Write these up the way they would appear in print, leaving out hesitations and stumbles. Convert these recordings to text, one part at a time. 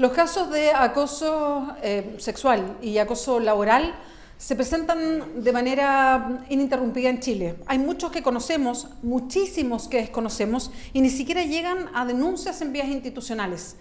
Los casos de acoso sexual y acoso laboral se presentan de manera ininterrumpida en Chile. Hay muchos que conocemos, muchísimos que desconocemos y ni siquiera llegan a denuncias en vías institucionales.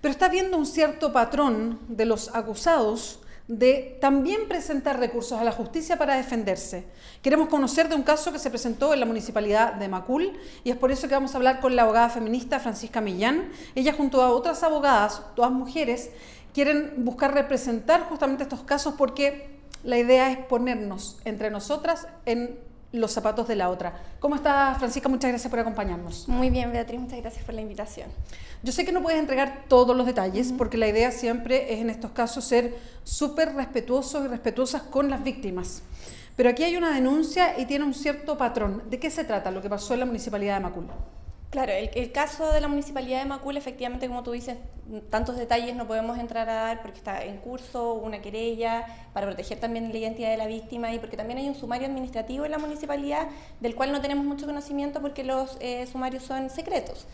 Pero está habiendo un cierto patrón de los acusados de también presentar recursos a la justicia para defenderse. Queremos conocer de un caso que se presentó en la municipalidad de Macul y es por eso que vamos a hablar con la abogada feminista Francisca Millán. Ella junto a otras abogadas, todas mujeres, quieren buscar representar justamente estos casos porque la idea es ponernos entre nosotras en los zapatos de la otra. ¿Cómo estás, Francisca? Muchas gracias por acompañarnos. Muy bien, Beatriz, muchas gracias por la invitación. Yo sé que no puedes entregar todos los detalles porque la idea siempre es en estos casos ser súper respetuosos y respetuosas con las víctimas. Pero aquí hay una denuncia y tiene un cierto patrón. ¿De qué se trata lo que pasó en la municipalidad de Macul? Claro, el caso de la municipalidad de Macul, efectivamente, como tú dices, tantos detalles no podemos entrar a dar porque está en curso una querella para proteger también la identidad de la víctima y porque también hay un sumario administrativo en la municipalidad del cual no tenemos mucho conocimiento porque los sumarios son secretos.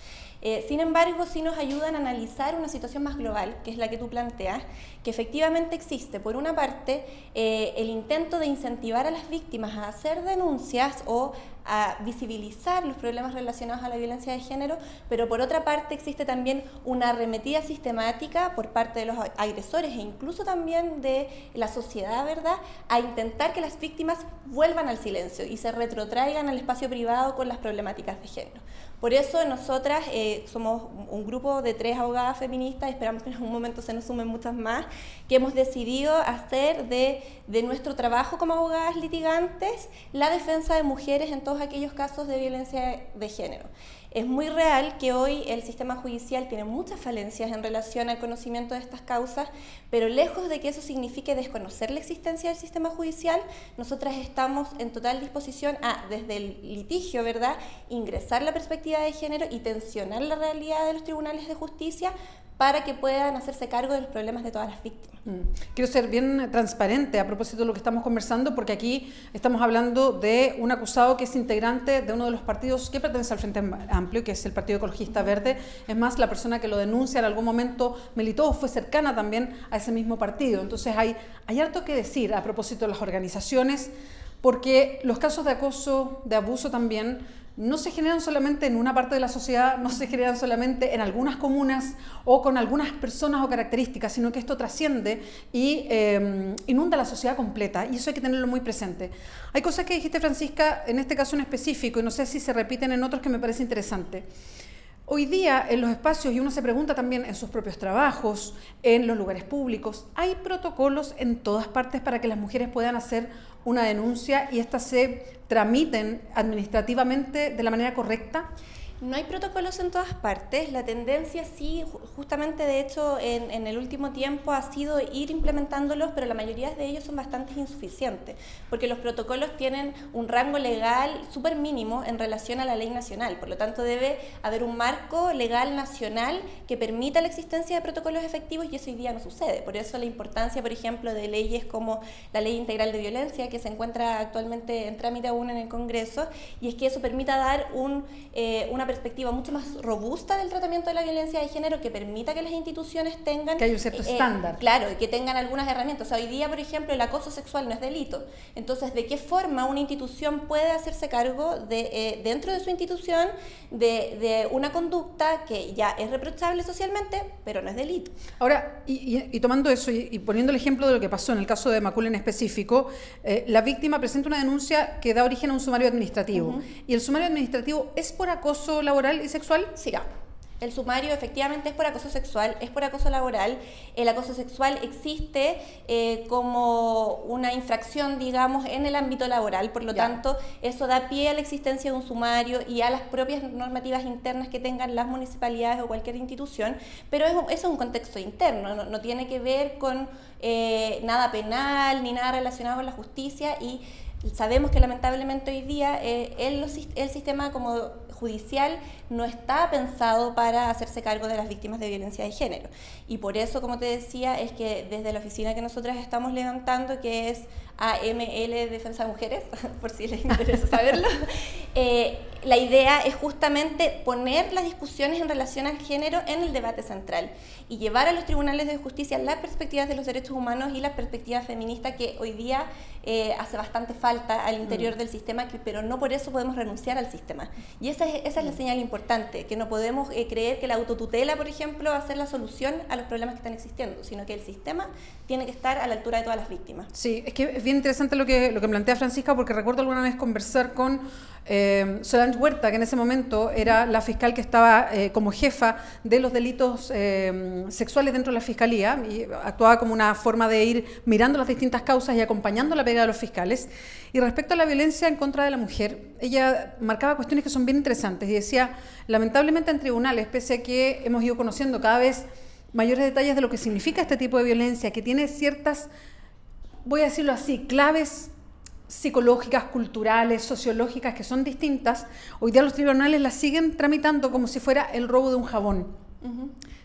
Sin embargo, sí nos ayudan a analizar una situación más global, que es la que tú planteas, que efectivamente existe, por una parte, el intento de incentivar a las víctimas a hacer denuncias o a visibilizar los problemas relacionados a la violencia de género, pero por otra parte existe también una arremetida sistemática por parte de los agresores e incluso también de la sociedad, ¿verdad?, a intentar que las víctimas vuelvan al silencio y se retrotraigan al espacio privado con las problemáticas de género. Por eso nosotras somos un grupo de 3 abogadas feministas, esperamos que en algún momento se nos sumen muchas más, que hemos decidido hacer de nuestro trabajo como abogadas litigantes la defensa de mujeres en todos aquellos casos de violencia de género. Es muy real que hoy el sistema judicial tiene muchas falencias en relación al conocimiento de estas causas, pero lejos de que eso signifique desconocer la existencia del sistema judicial, nosotras estamos en total disposición a, desde el litigio, ¿verdad?, ingresar la perspectiva de género y tensionar la realidad de los tribunales de justicia para que puedan hacerse cargo de los problemas de todas las víctimas. Quiero ser bien transparente a propósito de lo que estamos conversando, porque aquí estamos hablando de un acusado que es integrante de uno de los partidos que pertenece al Frente Amplio, que es el Partido Ecologista Verde. Es más, la persona que lo denuncia en algún momento militó o fue cercana también a ese mismo partido. Entonces hay harto que decir a propósito de las organizaciones, porque los casos de acoso, de abuso también, no se generan solamente en una parte de la sociedad, no se generan solamente en algunas comunas o con algunas personas o características, sino que esto trasciende y inunda la sociedad completa, y eso hay que tenerlo muy presente. Hay cosas que dijiste, Francisca, en este caso en específico, y no sé si se repiten en otros, que me parece interesante. Hoy día en los espacios, y uno se pregunta también en sus propios trabajos, en los lugares públicos, ¿hay protocolos en todas partes para que las mujeres puedan hacer una denuncia y éstas se tramiten administrativamente de la manera correcta? No hay protocolos en todas partes. La tendencia sí, justamente de hecho en el último tiempo ha sido ir implementándolos, pero la mayoría de ellos son bastante insuficientes, porque los protocolos tienen un rango legal súper mínimo en relación a la ley nacional. Por lo tanto, debe haber un marco legal nacional que permita la existencia de protocolos efectivos y eso hoy día no sucede. Por eso la importancia, por ejemplo, de leyes como la Ley Integral de Violencia, que se encuentra actualmente en trámite aún en el Congreso, y es que eso permita dar una perspectiva mucho más robusta del tratamiento de la violencia de género, que permita que las instituciones tengan... Que hay un cierto estándar. Claro, que tengan algunas herramientas. O sea, hoy día, por ejemplo, el acoso sexual no es delito. Entonces, ¿de qué forma una institución puede hacerse cargo dentro de su institución de una conducta que ya es reprochable socialmente, pero no es delito? Ahora, y tomando eso y poniendo el ejemplo de lo que pasó en el caso de Macul en específico, la víctima presenta una denuncia que da origen a un sumario administrativo. ¿Y el sumario administrativo es por acoso laboral y sexual? Sí. El sumario efectivamente es por acoso sexual, es por acoso laboral. El acoso sexual existe como una infracción, digamos, en el ámbito laboral. Por lo tanto, eso da pie a la existencia de un sumario y a las propias normativas internas que tengan las municipalidades o cualquier institución. Pero eso es un contexto interno, no tiene que ver con nada penal ni nada relacionado con la justicia, y sabemos que lamentablemente hoy día el sistema como judicial no está pensado para hacerse cargo de las víctimas de violencia de género. Y por eso, como te decía, es que desde la oficina que nosotras estamos levantando, que es AML Defensa de Mujeres, por si les interesa saberlo. La idea es justamente poner las discusiones en relación al género en el debate central y llevar a los tribunales de justicia las perspectivas de los derechos humanos y las perspectivas feministas que hoy día hace bastante falta al interior del sistema, pero no por eso podemos renunciar al sistema. Y esa es la señal importante, que no podemos creer que la autotutela, por ejemplo, va a ser la solución a los problemas que están existiendo, sino que el sistema tiene que estar a la altura de todas las víctimas. Sí, es que es bien interesante lo que plantea Francisca, porque recuerdo alguna vez conversar con Solange Huerta, que en ese momento era la fiscal que estaba como jefa de los delitos sexuales dentro de la Fiscalía, y actuaba como una forma de ir mirando las distintas causas y acompañando la pega de los fiscales. Y respecto a la violencia en contra de la mujer, ella marcaba cuestiones que son bien interesantes y decía, lamentablemente en tribunales, pese a que hemos ido conociendo cada vez mayores detalles de lo que significa este tipo de violencia, que tiene ciertas, voy a decirlo así, claves psicológicas, culturales, sociológicas que son distintas, hoy día los tribunales las siguen tramitando como si fuera el robo de un jabón.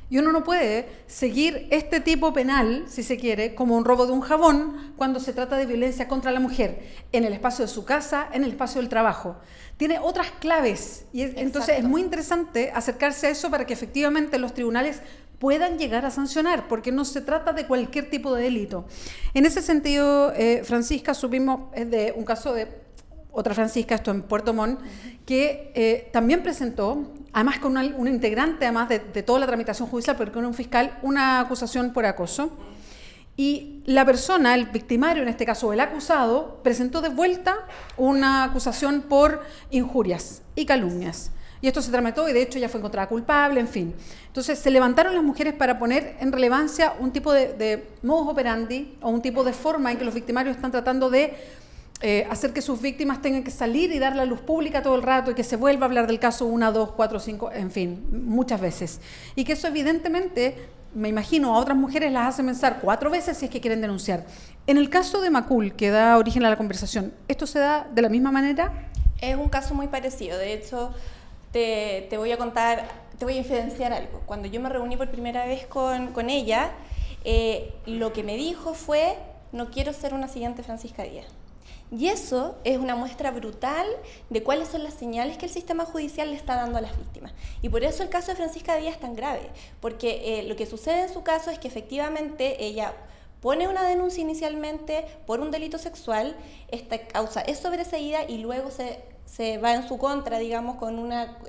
Y uno no puede seguir este tipo penal, si se quiere, como un robo de un jabón cuando se trata de violencia contra la mujer, en el espacio de su casa, en el espacio del trabajo. Tiene otras claves y entonces es muy interesante acercarse a eso para que efectivamente los tribunales puedan llegar a sancionar, porque no se trata de cualquier tipo de delito. En ese sentido, Francisca, supimos de un caso de otra Francisca, esto en Puerto Montt, que también presentó, además con una integrante además de toda la tramitación judicial, porque con un fiscal, una acusación por acoso. Y la persona, el victimario en este caso, el acusado, presentó de vuelta una acusación por injurias y calumnias. Y esto se tramitó y de hecho ya fue encontrada culpable, en fin. Entonces se levantaron las mujeres para poner en relevancia un tipo de modus operandi o un tipo de forma en que los victimarios están tratando de hacer que sus víctimas tengan que salir y dar la luz pública todo el rato y que se vuelva a hablar del caso 1, 2, 4, 5, en fin, muchas veces. Y que eso evidentemente, me imagino, a otras mujeres las hace pensar 4 veces si es que quieren denunciar. En el caso de Macul, que da origen a la conversación, ¿esto se da de la misma manera? Es un caso muy parecido. De hecho, te voy a contar, te voy a evidenciar algo. Cuando yo me reuní por primera vez con ella, lo que me dijo fue, no quiero ser una siguiente Francisca Díaz. Y eso es una muestra brutal de cuáles son las señales que el sistema judicial le está dando a las víctimas. Y por eso el caso de Francisca Díaz es tan grave, porque lo que sucede en su caso es que efectivamente ella pone una denuncia inicialmente por un delito sexual, esta causa es sobreseída y luego se va en su contra, digamos, con una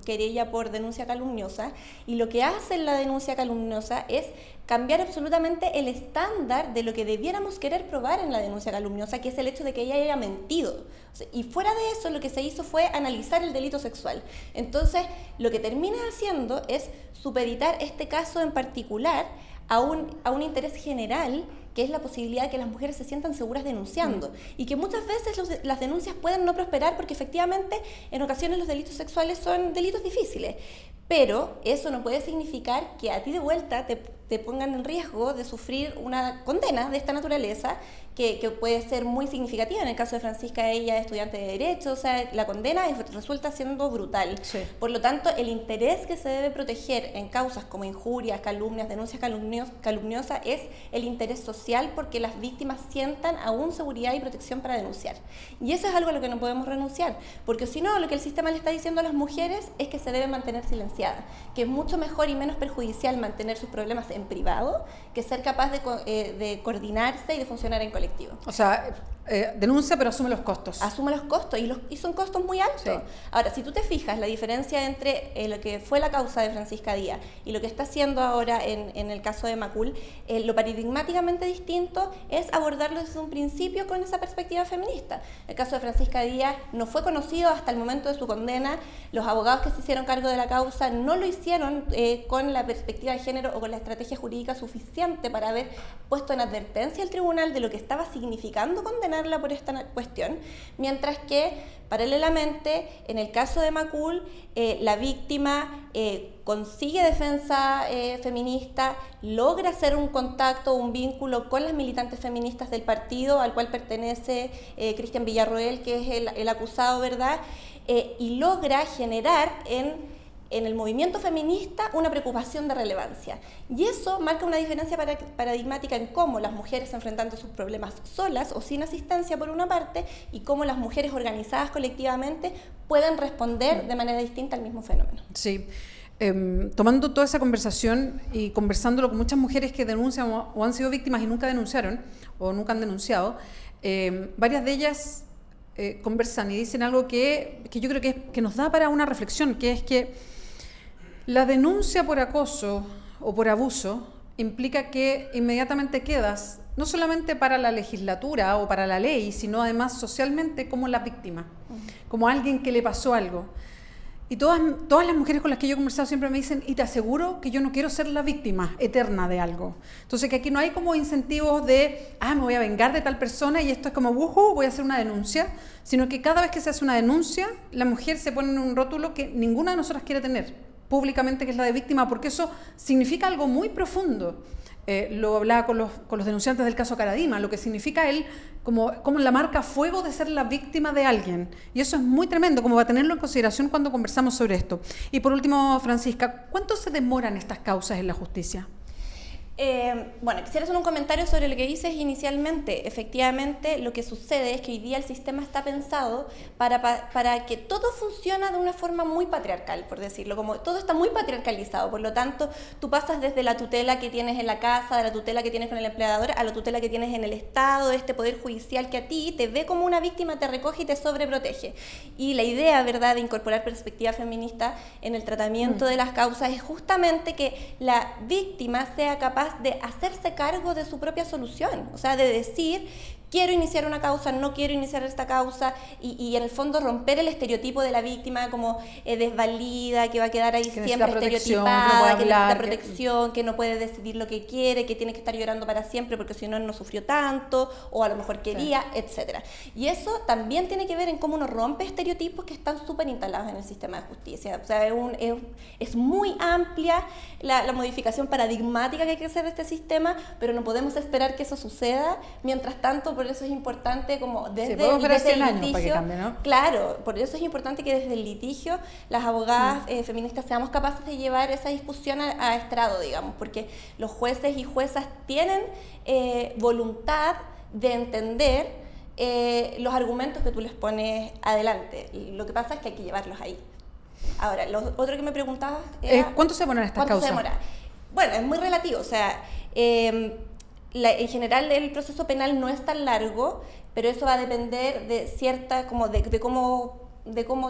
querella por denuncia calumniosa, y lo que hace la denuncia calumniosa es cambiar absolutamente el estándar de lo que debiéramos querer probar en la denuncia calumniosa, que es el hecho de que ella haya mentido. O sea, y fuera de eso, lo que se hizo fue analizar el delito sexual. Entonces, lo que termina haciendo es supeditar este caso en particular a un interés general, que es la posibilidad de que las mujeres se sientan seguras denunciando, y que muchas veces las denuncias pueden no prosperar porque efectivamente en ocasiones los delitos sexuales son delitos difíciles, pero eso no puede significar que a ti de vuelta te pongan en riesgo de sufrir una condena de esta naturaleza, que puede ser muy significativa. En el caso de Francisca, ella es estudiante de Derecho, o sea, la condena resulta siendo brutal. Sí. Por lo tanto, el interés que se debe proteger en causas como injurias, calumnias, denuncias calumniosas es el interés social, porque las víctimas sientan aún seguridad y protección para denunciar. Y eso es algo a lo que no podemos renunciar, porque si no, lo que el sistema le está diciendo a las mujeres es que se deben mantener silenciadas, que es mucho mejor y menos perjudicial mantener sus problemas en privado que ser capaz de coordinarse y de funcionar en colectivo. O sea, denuncia pero asume los costos. Asume los costos y son costos muy altos. Sí. Ahora, si tú te fijas, la diferencia entre lo que fue la causa de Francisca Díaz y lo que está haciendo ahora en el caso de Macul, lo paradigmáticamente distinto es abordarlo desde un principio con esa perspectiva feminista. El caso de Francisca Díaz no fue conocido hasta el momento de su condena. Los abogados que se hicieron cargo de la causa no lo hicieron con la perspectiva de género o con la estrategia jurídica suficiente para haber puesto en advertencia al tribunal de lo que estaba significando condenarla por esta cuestión, mientras que paralelamente en el caso de Macul la víctima consigue defensa feminista, logra hacer un contacto, un vínculo con las militantes feministas del partido al cual pertenece Cristian Villarroel, que es el acusado, ¿verdad? Y logra generar en en el movimiento feminista una preocupación de relevancia. Y eso marca una diferencia paradigmática en cómo las mujeres se enfrentan a sus problemas solas o sin asistencia por una parte, y cómo las mujeres organizadas colectivamente pueden responder de manera distinta al mismo fenómeno. Sí. Tomando toda esa conversación y conversándolo con muchas mujeres que denuncian o han sido víctimas y nunca denunciaron o nunca han denunciado, varias de ellas conversan y dicen algo que yo creo que nos da para una reflexión, que es que la denuncia por acoso o por abuso implica que inmediatamente quedas no solamente para la legislatura o para la ley, sino además socialmente como la víctima, como alguien que le pasó algo. Y todas las mujeres con las que yo he conversado siempre me dicen, y te aseguro que yo no quiero ser la víctima eterna de algo. Entonces, que aquí no hay como incentivos de, me voy a vengar de tal persona y esto es como, voy a hacer una denuncia, sino que cada vez que se hace una denuncia, la mujer se pone en un rótulo que ninguna de nosotras quiere tener públicamente, que es la de víctima, porque eso significa algo muy profundo. Lo hablaba con los denunciantes del caso Caradima, lo que significa él como la marca fuego de ser la víctima de alguien. Y eso es muy tremendo, como va a tenerlo en consideración cuando conversamos sobre esto. Y por último, Francisca, ¿cuánto se demoran estas causas en la justicia? Bueno, quisiera hacer un comentario sobre lo que dices inicialmente. Efectivamente, lo que sucede es que hoy día el sistema está pensado para que todo funcione de una forma muy patriarcal, por decirlo, como todo está muy patriarcalizado. Por lo tanto, tú pasas desde la tutela que tienes en la casa, de la tutela que tienes con el empleador, a la tutela que tienes en el Estado, este poder judicial que a ti te ve como una víctima, te recoge y te sobreprotege. Y la idea, ¿verdad?, de incorporar perspectiva feminista en el tratamiento de las causas es justamente que la víctima sea capaz de hacerse cargo de su propia solución, o sea, de decir, quiero iniciar una causa, no quiero iniciar esta causa, y en el fondo romper el estereotipo de la víctima como desvalida, que va a quedar ahí siempre estereotipada, que necesita protección, que no puede decidir lo que quiere, que tiene que estar llorando para siempre porque si no, no sufrió tanto, o a lo mejor quería, etcétera. Y eso también tiene que ver en cómo uno rompe estereotipos que están súper instalados en el sistema de justicia. O sea, es muy amplia la modificación paradigmática que hay que hacer de este sistema, pero no podemos esperar que eso suceda. Mientras tanto, por eso es importante como desde el litigio, para que cambie, ¿no? Claro, por eso es importante que desde el litigio las abogadas feministas seamos capaces de llevar esa discusión a estrado, digamos, porque los jueces y juezas tienen voluntad de entender los argumentos que tú les pones adelante. Lo que pasa es que hay que llevarlos ahí. Ahora, lo otro que me preguntabas era... ¿Cuánto se demoran estas causas? Bueno, es muy relativo, o sea... en general el proceso penal no es tan largo, pero eso va a depender de cierta, como de cómo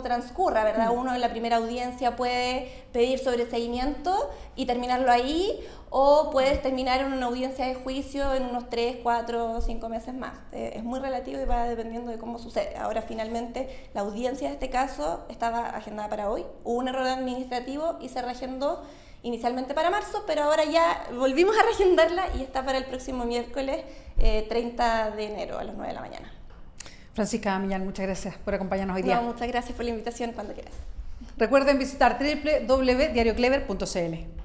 transcurra, ¿verdad? Uno en la primera audiencia puede pedir sobreseimiento y terminarlo ahí, o puedes terminar en una audiencia de juicio en unos 3, 4, 5 meses más. Es muy relativo y va dependiendo de cómo sucede. Ahora, finalmente, la audiencia de este caso estaba agendada para hoy. Hubo un error administrativo y se reagendó inicialmente para marzo, pero ahora ya volvimos a reagendarla y está para el próximo miércoles 30 de enero a las 9 de la mañana. Francisca Millán, muchas gracias por acompañarnos hoy día. Muchas gracias por la invitación, cuando quieras. Recuerden visitar www.diarioclever.cl.